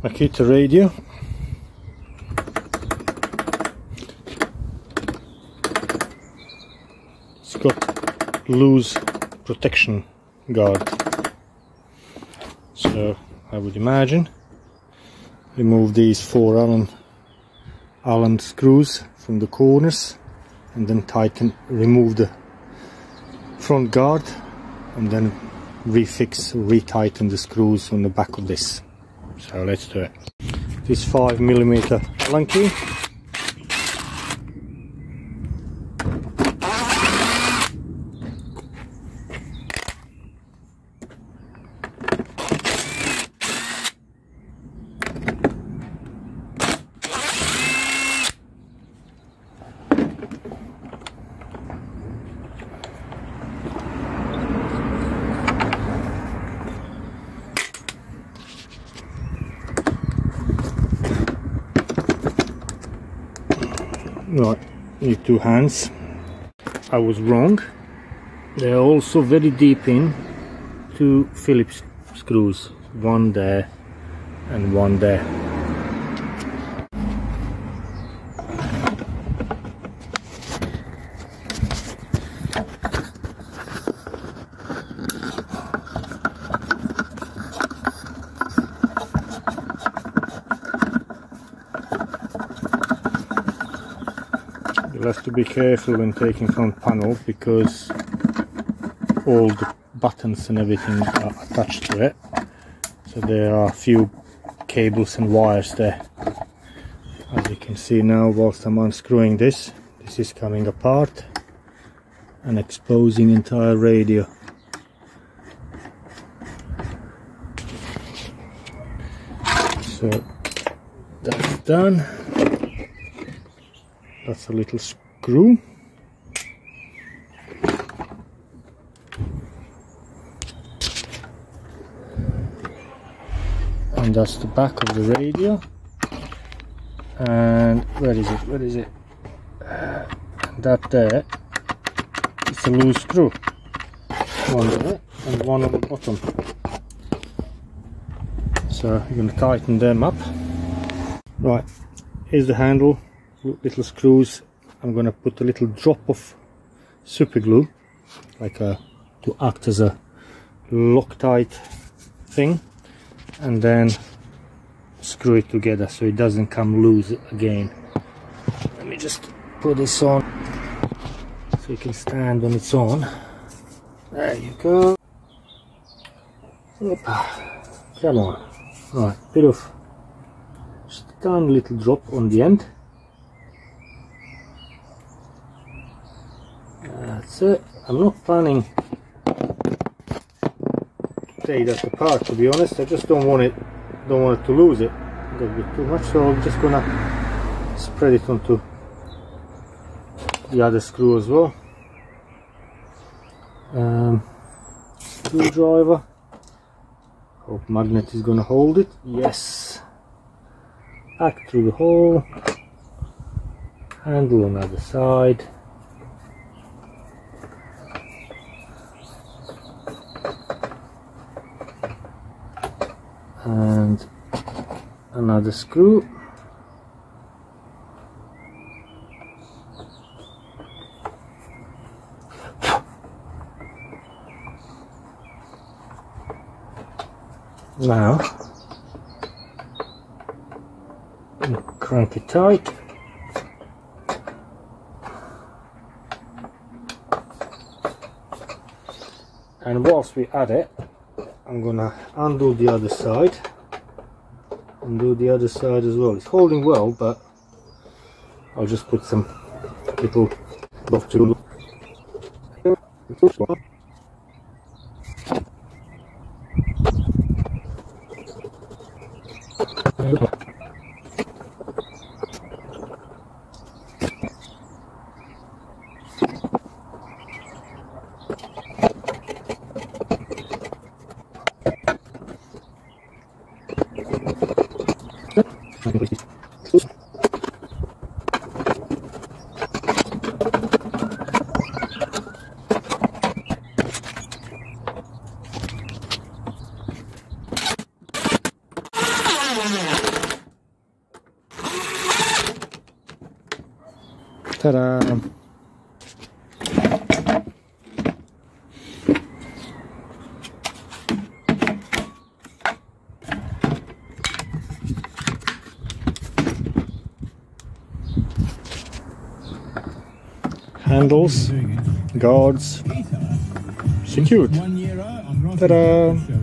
Makita radio. It's got loose protection guard, so I would imagine remove these 4 Allen screws from the corners and then remove the front guard and then retighten the screws on the back of this. So let's do it. This 5mm Allen key. Right, need 2 hands. I was wrong. They're also very deep in 2 Phillips screws, one there and one there. You have to be careful when taking front panel because all the buttons and everything are attached to it, so there are a few cables and wires there. As you can see now, whilst I'm unscrewing this is coming apart and exposing entire radio. So that's done. That's a little screw. And that's the back of the radio. And where is it? That there is a loose screw. One there and one on the bottom. So you're going to tighten them up. Right, here's the handle. Little screws. I'm going to put a little drop of super glue, to act as a Loctite thing, and then screw it together so it doesn't come loose again. Let me just put this on so it can stand on its own. There you go. Come on. Right, bit of just a tiny little drop on the end. That's it. I'm not planning to take that apart, to be honest. I just don't want it to lose it a little bit too much, so I'm just gonna spread it onto the other screw as well. Screwdriver. Hope magnet is gonna hold it. Yes. Back through the hole. Handle on the other side. And another screw. Now crank it tight. And whilst we add it, I'm gonna undo the other side and do the other side as well. It's holding well, but I'll just put some little buff to Ta-da! Handles, guards, secured. Ta-da!